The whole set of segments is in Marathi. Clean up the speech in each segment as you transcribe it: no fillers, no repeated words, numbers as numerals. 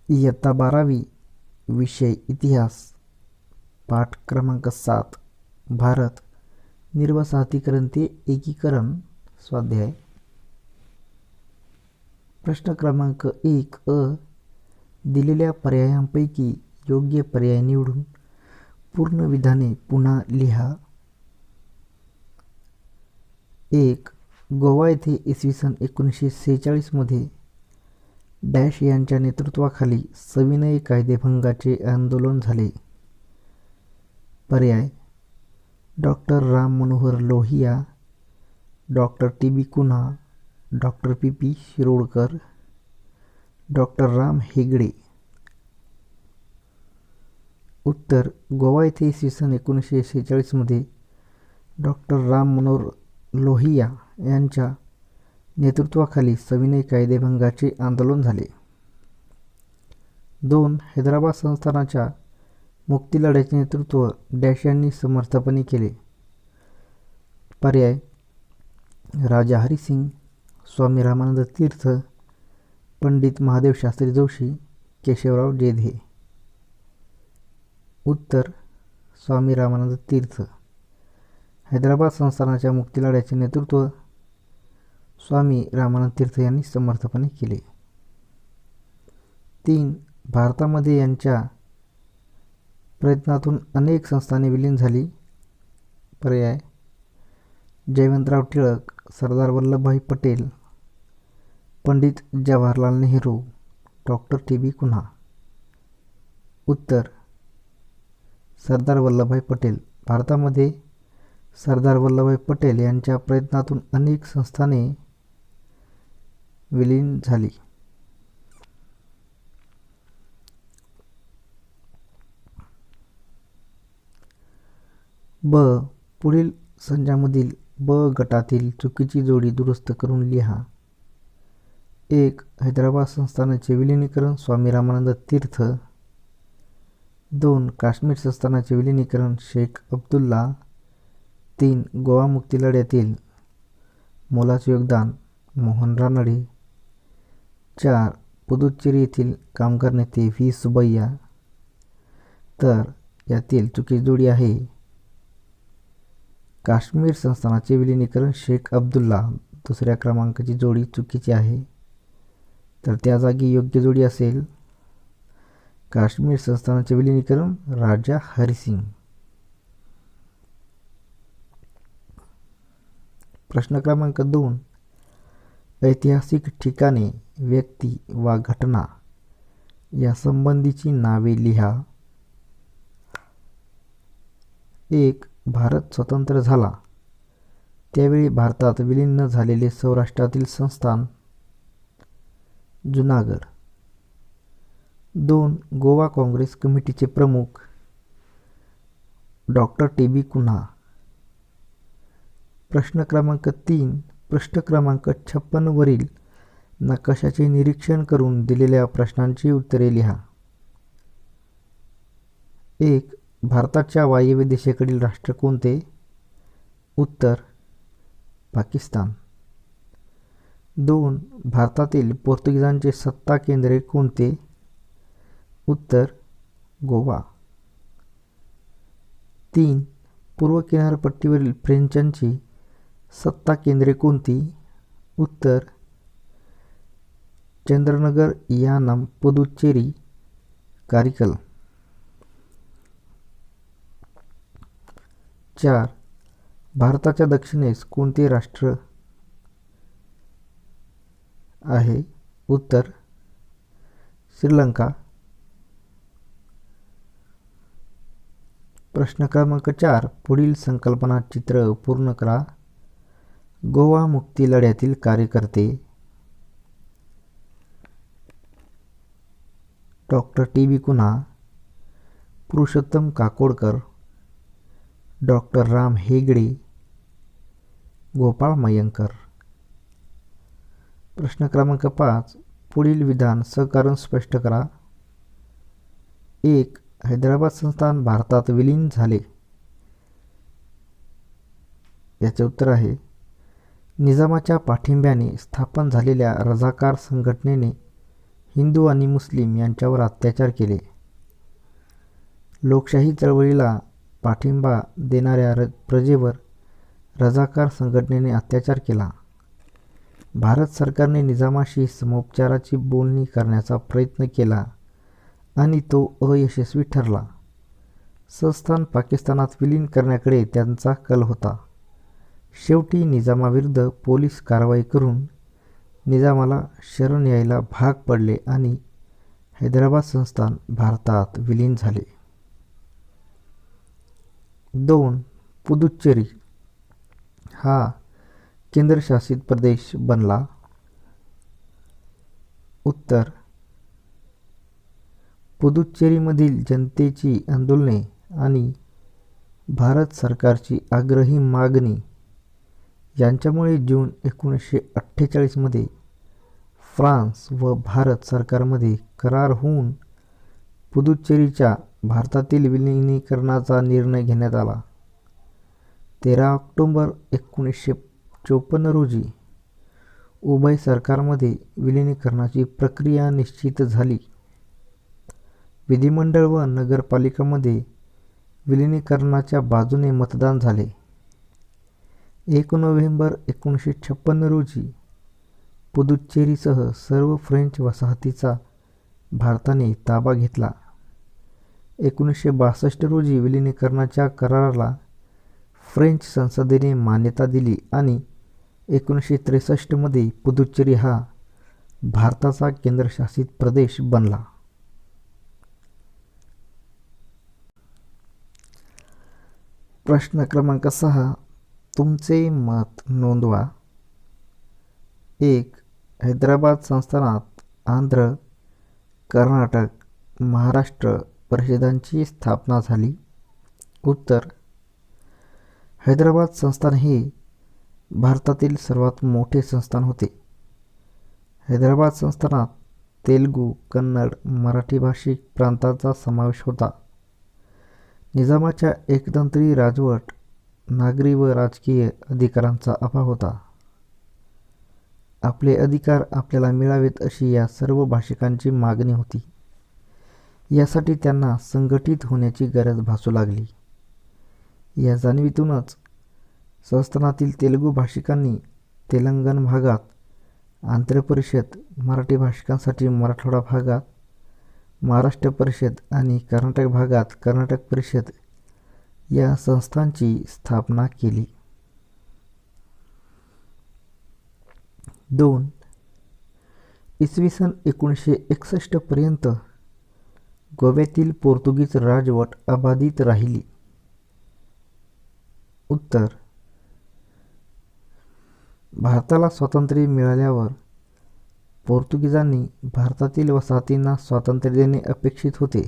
इयत्ता 12वी विषय इतिहास पाठ क्रमांक 7 भारत निर्वसाहतीकरण ते एकीकरण स्वाध्याय प्रश्न क्रमांक 1 दिलेल्या पर्यायांपैकी योग्य पर्याय निवडून पूर्ण विधाने पुन्हा लिहा. 1. गोवा येथे इसवी सन 1946 मध्ये डॅश यांच्या नेतृत्वाखाली सविनय कायदेभंगाचे आंदोलन झाले. पर्याय: doctor Ram Manohar Lohia, doctor T B. Cunha, doctor P P. Shirodkar, doctor Ram Hegde. उत्तर: गोवा येथे इसवी सन 1946 मध्ये डॉक्टर राम मनोहर लोहिया यांच्या नेतृत्वाखाली सविनय कायदेभंगाचे आंदोलन झाले. 2. हैदराबाद संस्थानाच्या मुक्तीलढ्याचे नेतृत्व डॅश यांनी समर्थपणे केले. पर्याय: राजा हरिसिंग, स्वामी रामानंद तीर्थ, पंडित महादेव शास्त्री जोशी, केशवराव जेधे. उत्तर: स्वामी रामानंद तीर्थ. हैदराबाद संस्थानाच्या मुक्तीलढ्याचे नेतृत्व स्वामी रामानंद तीर्थ यांनी समर्थपणे केले. 3. भारतामध्ये यांच्या प्रयत्नातून अनेक संस्थाने विलीन झाली. पर्याय: जयवंतराव टिळक, सरदार वल्लभभाई पटेल, पंडित जवाहरलाल नेहरू, डॉक्टर टी.बी. कुन्हा. उत्तर: सरदार वल्लभभाई पटेल. भारतामध्ये सरदार वल्लभभाई पटेल यांच्या प्रयत्नातून अनेक संस्थाने विलीन झाली. ब. पुढील संचामधील ब गटातील चुकीची जोडी दुरुस्त करून लिहा. 1. हैदराबाद संस्थानाचे विलीनीकरण स्वामी रामानंद तीर्थ. 2. काश्मीर संस्थानाचे विलीनीकरण शेख अब्दुल्ला. 3. गोवा मुक्तीलढ्यातील मोलाचे योगदान मोहन रानडे. 4. पुदुच्चेरी येथील कामगार नेते व्ही. सुब्बय्या. तर यातील चुकीची जोडी आहे काश्मीर संस्थानाचे विलीनीकरण शेख अब्दुल्ला. दुसऱ्या क्रमांकाची जोडी चुकीची आहे, तर त्या जागी योग्य जोडी असेल काश्मीर संस्थानाचे विलीनीकरण राजा हरिसिंग. प्रश्न क्रमांक 2. ऐतिहासिक ठिकाणे, व्यक्ती वा घटना यासंबंधीची नावे लिहा. 1. भारत स्वतंत्र झाला त्यावेळी भारतात विलीन न झालेले सौराष्ट्रातील संस्थान जुनागड. 2. गोवा काँग्रेस कमिटीचे प्रमुख डॉक्टर टी.बी. कुन्हा. प्रश्न क्रमांक 3. पृष्ठ क्रमांक 56 वरील नकाशाचे निरीक्षण करून दिलेल्या प्रश्नांची उत्तरे लिहा. 1. भारताच्या वायव्य दिशेकडील राष्ट्र कोणते? उत्तर: पाकिस्तान. 2. भारतातील पोर्तुगीजांचे सत्ता केंद्रे कोणते? उत्तर: गोवा. 3. पूर्व किनारपट्टीवरील फ्रेंचांची सत्ता केंद्रे कोणती? उत्तर: चंद्रनगर, यानम, पुदुच्चेरी, कारिकल. 4. भारताच्या दक्षिणेस कोणते राष्ट्र आहे? उत्तर: श्रीलंका. प्रश्न क्रमांक 4. पुढील संकल्पना चित्र पूर्ण करा. गोवा मुक्ती लढ्यातील कार्यकर्ते doctor T B. Cunha, Purushottam Kakodkar, doctor Ram Hegde, Gopal Mayankar. प्रश्न क्रमांक 5. पुढील विधान सकारण स्पष्ट करा. 1. हैदराबाद संस्थान भारतात विलीन झाले. याचे उत्तर आहे निजामाच्या पाठिंब्याने स्थापन झालेल्या रझाकार संघटनेने हिंदू आणि मुस्लिम यांच्यावर अत्याचार केले. लोकशाही चळवळीला पाठिंबा देणाऱ्या प्रजेवर रझाकार संघटनेने अत्याचार केला. भारत सरकारने निजामाशी समोपचाराची बोलणी करण्याचा प्रयत्न केला आणि तो अयशस्वी ठरला. संस्थान पाकिस्तानात विलीन करण्याकडे त्यांचा कल होता. शेवटी निजामाविरुद्ध पोलीस कारवाई करून निजामाला शरण यायला भाग पडले आणि हैदराबाद संस्थान भारतात विलीन झाले. 2. पुदुच्चेरी हा केंद्रशासित प्रदेश बनला. उत्तर: पुदुच्चेरीमधील जनतेची आंदोलने आणि भारत सरकारची आग्रही मागणी यांच्यामुळे जून 1948 मध्ये फ्रान्स व भारत सरकारमध्ये करार होऊन पुदुच्चेरीच्या भारतातील विलिनीकरणाचा निर्णय घेण्यात आला. 13 ऑक्टोबर 1954 रोजी उभय सरकारमध्ये विलिनीकरणाची प्रक्रिया निश्चित झाली. विधिमंडळ व नगरपालिकांमध्ये विलिनीकरणाच्या बाजूने मतदान झाले. 1 नोव्हेंबर 1956 रोजी पुदुच्चेरीसह सर्व फ्रेंच वसाहतीचा भारताने ताबा घेतला. 1962 रोजी विलिनीकरणाच्या कराराला फ्रेंच संसदेने मान्यता दिली आणि 1963 मध्ये पुदुच्चेरी हा भारताचा केंद्रशासित प्रदेश बनला. प्रश्न क्रमांक 6. तुमचे मत नोंदवा. 1. हैदराबाद संस्थानात आंध्र, कर्नाटक, महाराष्ट्र परिषदांची स्थापना झाली. उत्तर: हैदराबाद संस्थान हे भारतातील सर्वात मोठे संस्थान होते. हैदराबाद संस्थानात तेलुगू, कन्नड, मराठी भाषिक प्रांतांचा समावेश होता. निजामाच्या एकतंत्री राजवट नागरी व राजकीय अधिकारांचा अभाव होता. आपले अधिकार आपल्याला मिळावेत अशी या सर्व भाषिकांची मागणी होती. यासाठी त्यांना संघटित होण्याची गरज भासू लागली. या जाणीवेतूनच संस्थानातील तेलुगू भाषिकांनी तेलंगण भागात आंध्र परिषद, मराठी भाषिकांसाठी मराठवाडा भागात महाराष्ट्र परिषद आणि कर्नाटक भागात कर्नाटक परिषद या संस्थांची स्थापना केली. 2. इसवी सन 1961 पर्यंत गोव्यातील पोर्तुगीज राजवट अबाधित राहिली. उत्तर: भारताला स्वातंत्र्य मिळाल्यावर पोर्तुगीजांनी भारतातील वसाहतींना स्वातंत्र्य देणे अपेक्षित होते,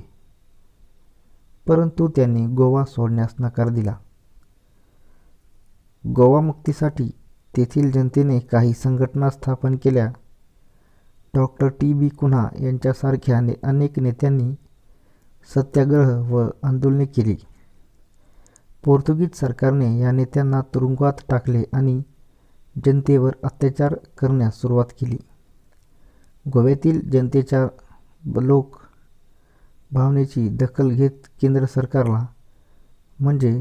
परंतु त्यांनी गोवा सोडण्यास नकार दिला. गोवा मुक्तीसाठी तेथील जनतेने काही संघटना स्थापन केल्या. डॉ. टी. कुन्हा यांच्यासारख्या अनेक नेत्यांनी सत्याग्रह व आंदोलने केली. पोर्तुगीज सरकारने या नेत्यांना तुरुंगात टाकले आणि जनतेवर अत्याचार करण्यास सुरुवात केली. गोव्यातील जनतेच्या लोक भावनेची दखल घेत केंद्र सरकारला म्हणजे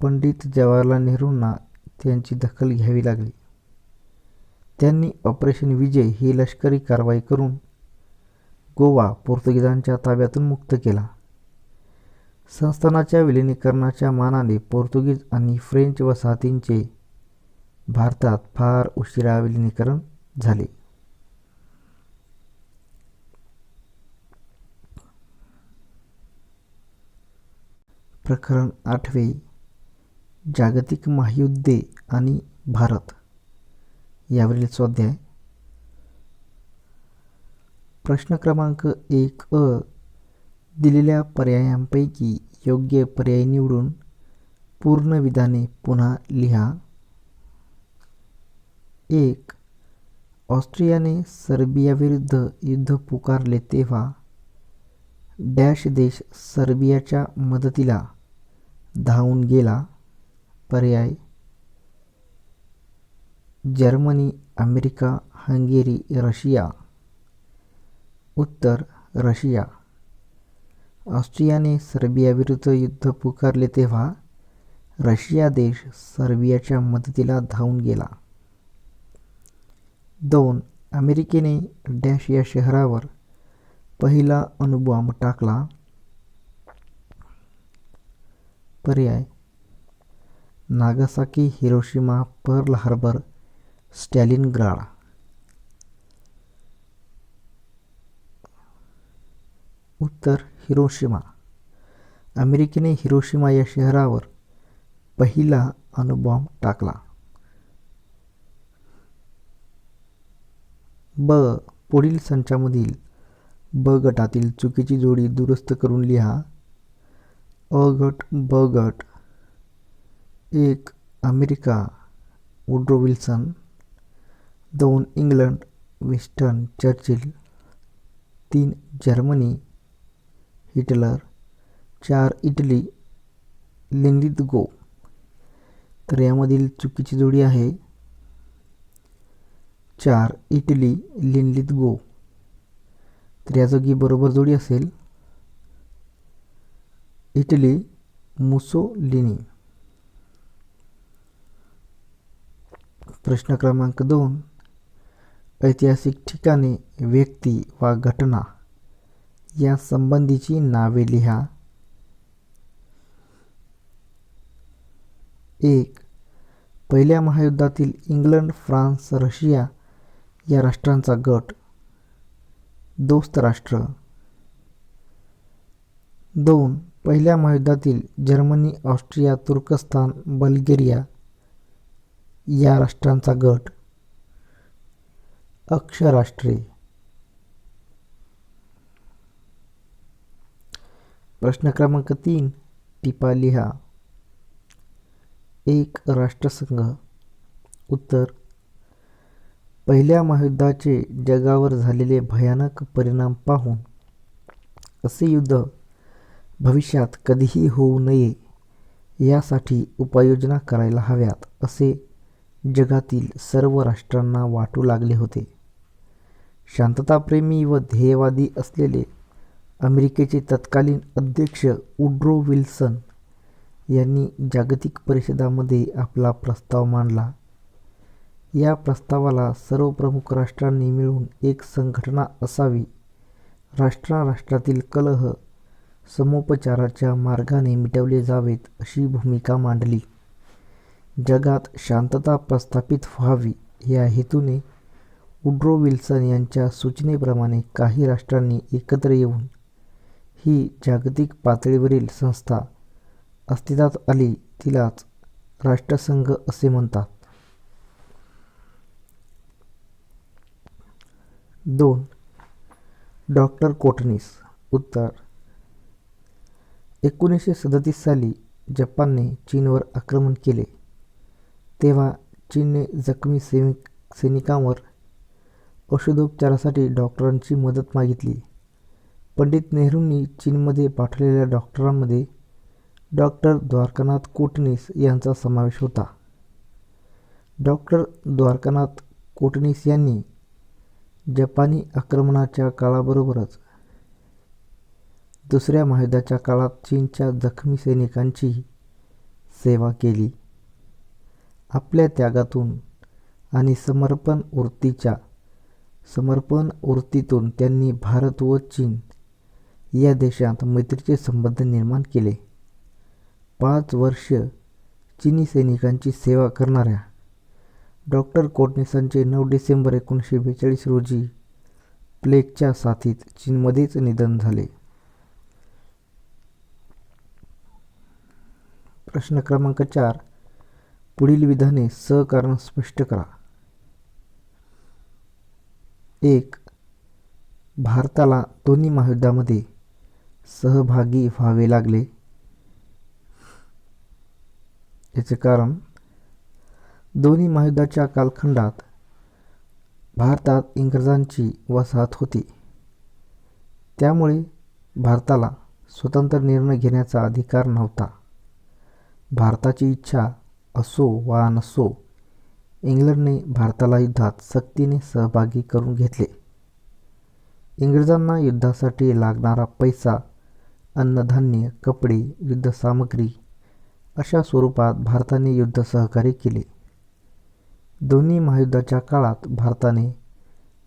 पंडित जवाहरलाल नेहरूंना त्यांची दखल घ्यावी लागली. त्यांनी ऑपरेशन विजय ही लष्करी कारवाई करून गोवा पोर्तुगीजांच्या ताब्यातून मुक्त केला. संस्थानाच्या विलिनीकरणाच्या मानाने पोर्तुगीज आणि फ्रेंच वसाहतींचे भारतात फार उशिरा विलिनीकरण झाले. प्रकरण 8 जागतिक महायुद्धे आणि भारत यावरील स्वाध्याय. प्रश्न क्रमांक 1 दिलेल्या पर्यायांपैकी योग्य पर्याय निवडून पूर्ण विधाने पुन्हा लिहा. 1. ऑस्ट्रियाने सर्बियाविरुद्ध युद्ध पुकारले तेव्हा डॅश देश सर्बियाच्या मदतीला धावून गेला. पर्याय: जर्मनी, अमेरिका, हंगेरी, रशिया. उत्तर रशिया. ऑस्ट्रियाने सर्बियाविरुद्ध युद्ध पुकारले तेव्हा रशिया देश सर्बियाच्या मदतीला धावून गेला. 2. अमेरिकेने डॅश या शहरावर पहिला अणुबॉम्ब टाकला. पर्याय Nagasaki, Hiroshima, Pearl Harbor, Stalingrad. उत्तर हिरोशिमा. अमेरिकेने हिरोशिमा या शहरावर पहिला अणुबॉम्ब टाकला. ब. पुढील संचामधील ब गटातील चुकीची जोडी दुरुस्त करून लिहा. अ गट, ब गट. 1. America, Woodrow Wilson. 2. England, Winston Churchill. 3. Germany, Hitler. 4. Italy, Linlithgow. तर यामधील चुकीची जोडी आहे 4. Italy, Linlithgow. तर या जागी बरोबर जोडी असेल इटली, मुसोलिनी. प्रश्न क्रमांक 2. ऐतिहासिक ठिकाणे, व्यक्ती वा घटना या संबंधीची नावे लिहा. 1. पहिल्या महायुद्धातील इंग्लंड, फ्रान्स, रशिया या राष्ट्रांचा गट, दोस्त राष्ट्र. 2. पहिल्या महायुद्धातील जर्मनी, ऑस्ट्रिया, तुर्कस्तान, बल्गेरिया या राष्ट्रांचा गट, अक्ष राष्ट्रे. प्रश्न क्रमांक 3. टिपा लिहा. 1. राष्ट्रसंघ. उत्तर पहिल्या महायुद्धाचे जगावर झालेले भयानक परिणाम पाहून असे युद्ध भविष्यात कधीही होऊ नये यासाठी उपाययोजना करायला हव्यात असे जगातील सर्व राष्ट्रांना वाटू लागले होते. शांतताप्रेमी व ध्येयवादी असलेले अमेरिकेचे तत्कालीन अध्यक्ष वुड्रो विल्सन यांनी जागतिक परिषदामध्ये आपला प्रस्ताव मांडला. या प्रस्तावाला सर्व प्रमुख राष्ट्रांनी मिळून एक संघटना असावी, राष्ट्रातील कलह समोपचाराच्या मार्गाने मिटवले जावेत अशी भूमिका मांडली. जगात शांतता प्रस्थापित व्हावी या हेतूने वुड्रो विल्सन यांच्या सूचनेप्रमाणे काही राष्ट्रांनी एकत्र येऊन ही जागतिक पातळीवरील संस्था अस्तित्वात आली. तिलाच राष्ट्रसंघ असे म्हणतात. 2. डॉक्टर कोटणीस. उत्तर 1937 साली जपानने चीनवर आक्रमण केले तेव्हा चीनने जखमी सैनिकांवर औषधोपचारासाठी डॉक्टरांची मदत मागितली. पंडित नेहरूंनी चीनमध्ये पाठवलेल्या डॉक्टरांमध्ये डॉक्टर द्वारकानाथ कोटणीस यांचा समावेश होता. डॉक्टर द्वारकानाथ कोटणीस यांनी जपानी आक्रमणाच्या काळाबरोबरच दुसऱ्या महायुद्धाच्या काळात चीनच्या जखमी सैनिकांची सेवा केली. आपल्या त्यागातून आणि समर्पण वृत्तीतून त्यांनी भारत व चीन या देशांत मैत्रीचे संबंध निर्माण केले. 5 वर्ष चीनी सैनिकांची सेवा करणाऱ्या डॉक्टर कोटणीसांचे 9 डिसेंबर 1942 रोजी प्लेगच्या साथीत चीनमध्येच निधन झाले. प्रश्न क्रमांक 4. पुढील विधाने सहकारण स्पष्ट करा. 1. भारताला दोन्ही महायुद्धामध्ये सहभागी व्हावे लागले. याचे कारण दोन्ही महायुद्धाच्या कालखंडात भारतात इंग्रजांची वसाहत होती. त्यामुळे भारताला स्वतंत्र निर्णय घेण्याचा अधिकार नव्हता. भारताची इच्छा असो वा नसो, इंग्लंडने भारताला युद्धात सक्तीने सहभागी करून घेतले. इंग्रजांना युद्धासाठी लागणारा पैसा, अन्नधान्य, कपडे, युद्धसामग्री अशा स्वरूपात भारताने युद्ध सहकार्य केले. दोन्ही महायुद्धाच्या काळात भारताने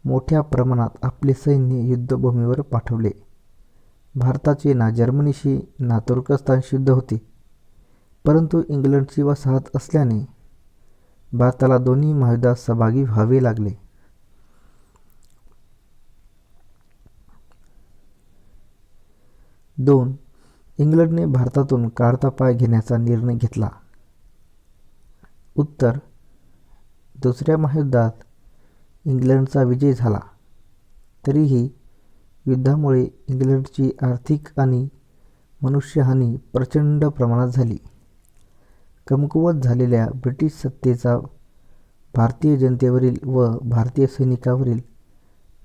मोठ्या प्रमाणात आपले सैन्य युद्धभूमीवर पाठवले. भारताचे ना जर्मनीशी ना तुर्कस्तानशी युद्ध होते, परंतु इंग्लंडची वसाहत असल्याने भारताला दोन्ही महायुद्धात सहभागी व्हावे लागले. 2. इंग्लंडने भारतातून काढता पाय घेण्याचा निर्णय घेतला. उत्तर: दुसऱ्या महायुद्धात इंग्लंडचा विजय झाला, तरीही युद्धामुळे इंग्लंडची आर्थिक आणि मनुष्यहानी प्रचंड प्रमाणात झाली. कमकुवत झालेल्या ब्रिटिश सत्तेचा भारतीय जनतेवरील व भारतीय सैनिकांवरील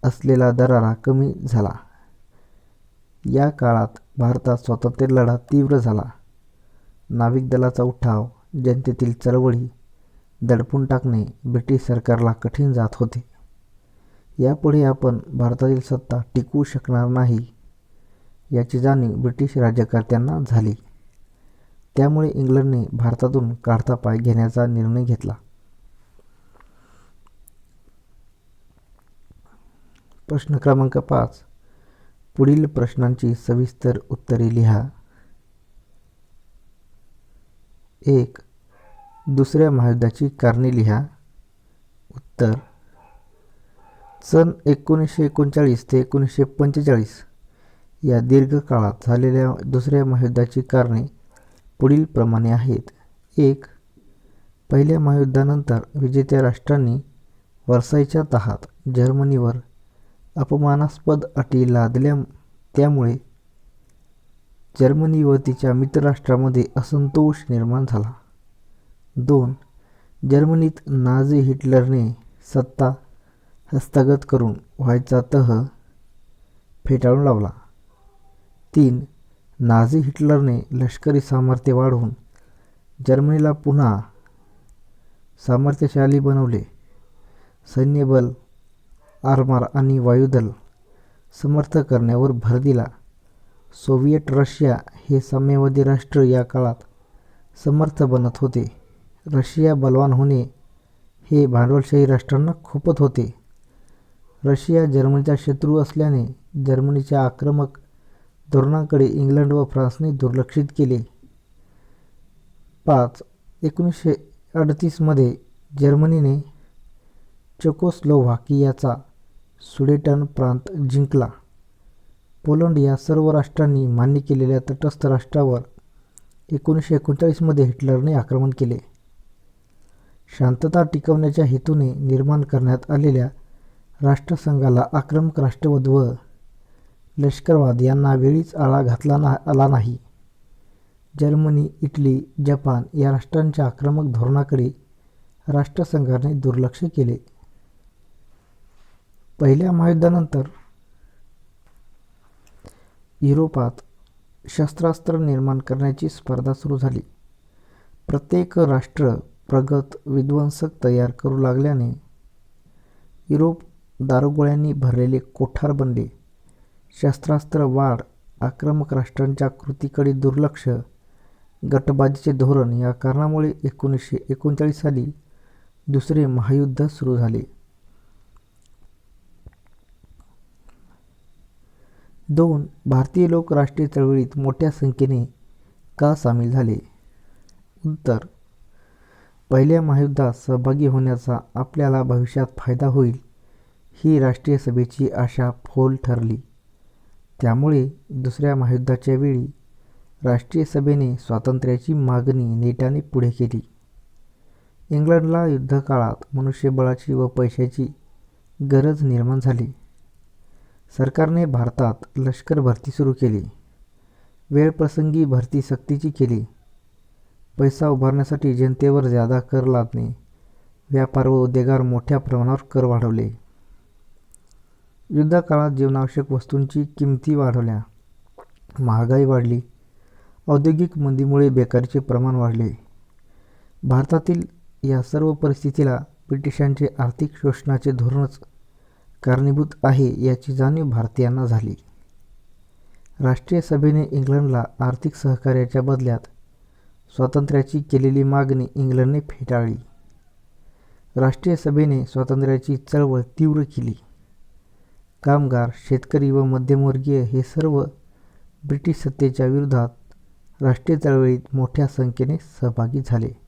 असलेला दरारा कमी झाला. या काळात भारतात स्वातंत्र्य लढा तीव्र झाला. नाविक दलाचा उठाव, जनतेतील चळवळी दडपून टाकणे ब्रिटिश सरकारला कठीण जात होते. यापुढे आपण भारतातील सत्ता टिकवू शकणार नाही याची जाणीव ब्रिटिश राज्यकर्त्यांना झाली. त्यामुळे इंग्लंडने भारतातून काढता पाय घेण्याचा निर्णय घेतला. प्रश्न क्रमांक 5. पुढील प्रश्नांची सविस्तर उत्तरे लिहा. 1. दुसऱ्या महायुद्धाची कारणे लिहा. उत्तर: सन 1939 ते 1945 या दीर्घ काळात झालेल्या दुसऱ्या महायुद्धाची कारणे पुढील प्रमाणे आहेत. 1. पहिल्या महायुद्धानंतर विजेत्या राष्ट्रांनी व्हर्सायच्या तहात जर्मनीवर अपमानास्पद अटी लादल्या, त्यामुळे जर्मनी व तिच्या मित्रराष्ट्रांमध्ये असंतोष निर्माण झाला. 2. जर्मनीत नाझी हिटलरने सत्ता हस्तगत करून व्हायचा तह फेटाळून लावला. 3. नाझी हिटलरने लष्करी सामर्थ्य वाढवून जर्मनीला पुन्हा सामर्थ्यशाली बनवले. सैन्यबल, आरमार आणि वायुदल समर्थ करण्यावर भर दिला. सोव्हिएट रशिया हे साम्यवादी राष्ट्र या काळात समर्थ बनत होते. रशिया बलवान होणे हे भांडवलशाही राष्ट्रांना खुपत होते. रशिया जर्मनीचा शत्रू असल्याने जर्मनीच्या आक्रमक धोरणाकडे इंग्लंड व फ्रान्सने दुर्लक्षित केले. 5. 1938 मध्ये जर्मनीने चेकोस्लोव्हाकियाचा सुडेटन प्रांत जिंकला. पोलंड या सर्व राष्ट्रांनी मान्य केलेल्या तटस्थ राष्ट्रावर 1939 मध्ये हिटलरने आक्रमण केले. शांतता टिकवण्याच्या हेतूने निर्माण करण्यात आलेल्या राष्ट्रसंघाला आक्रमक राष्ट्रवाद व लष्करवाद यांना वेळीच आळा घालता आला नाही. जर्मनी, इटली, जपान या राष्ट्रांच्या आक्रमक धोरणाकडे राष्ट्रसंघाने दुर्लक्ष केले. पहिल्या महायुद्धानंतर युरोपात शस्त्रास्त्र निर्माण करण्याची स्पर्धा सुरू झाली. प्रत्येक राष्ट्र प्रगत विध्वंसक तयार करू लागल्याने युरोप दारुगोळ्यांनी भरलेले कोठार बनले. शस्त्रास्त्र वाढ, आक्रमक राष्ट्रांच्या कृतीकडे दुर्लक्ष, गटबाजीचे धोरण या कारणामुळे 1939 साली दुसरे महायुद्ध सुरू झाले. 2. भारतीय लोक राष्ट्रीय चळवळीत मोठ्या संख्येने का सामील झाले? उत्तर: पहिल्या महायुद्धात सहभागी होण्याचा आपल्याला भविष्यात फायदा होईल ही राष्ट्रीय सभेची आशा फोल ठरली. त्यामुळे दुसऱ्या महायुद्धाच्या वेळी राष्ट्रीय सभेने स्वातंत्र्याची मागणी नेटाने पुढे केली. इंग्लंडला युद्धकाळात मनुष्यबळाची व पैशाची गरज निर्माण झाली. सरकारने भारतात लष्कर भरती सुरू केली. वेळप्रसंगी भरती सक्तीची केली. पैसा उभारण्यासाठी जनतेवर ज्यादा कर लादणे, व्यापार व उद्योगावर मोठ्या प्रमाणावर कर वाढवले. युद्धकाळात जीवनावश्यक वस्तूंची किमती वाढवल्या. महागाई वाढली. औद्योगिक मंदीमुळे बेकारीचे प्रमाण वाढले. भारतातील या सर्व परिस्थितीला ब्रिटिशांचे आर्थिक शोषणाचे धोरणच कारणीभूत आहे याची जाणीव भारतीयांना झाली. राष्ट्रीय सभेने इंग्लंडला आर्थिक सहकार्याच्या बदल्यात स्वातंत्र्याची केलेली मागणी इंग्लंडने फेटाळली. राष्ट्रीय सभेने स्वातंत्र्याची चळवळ तीव्र केली. कामगार, शेतकरी व मध्यमवर्गीय हे सर्व ब्रिटिश सत्तेच्या विरोधात राष्ट्रीय चळवळीत मोठ्या संख्येने सहभागी झाले.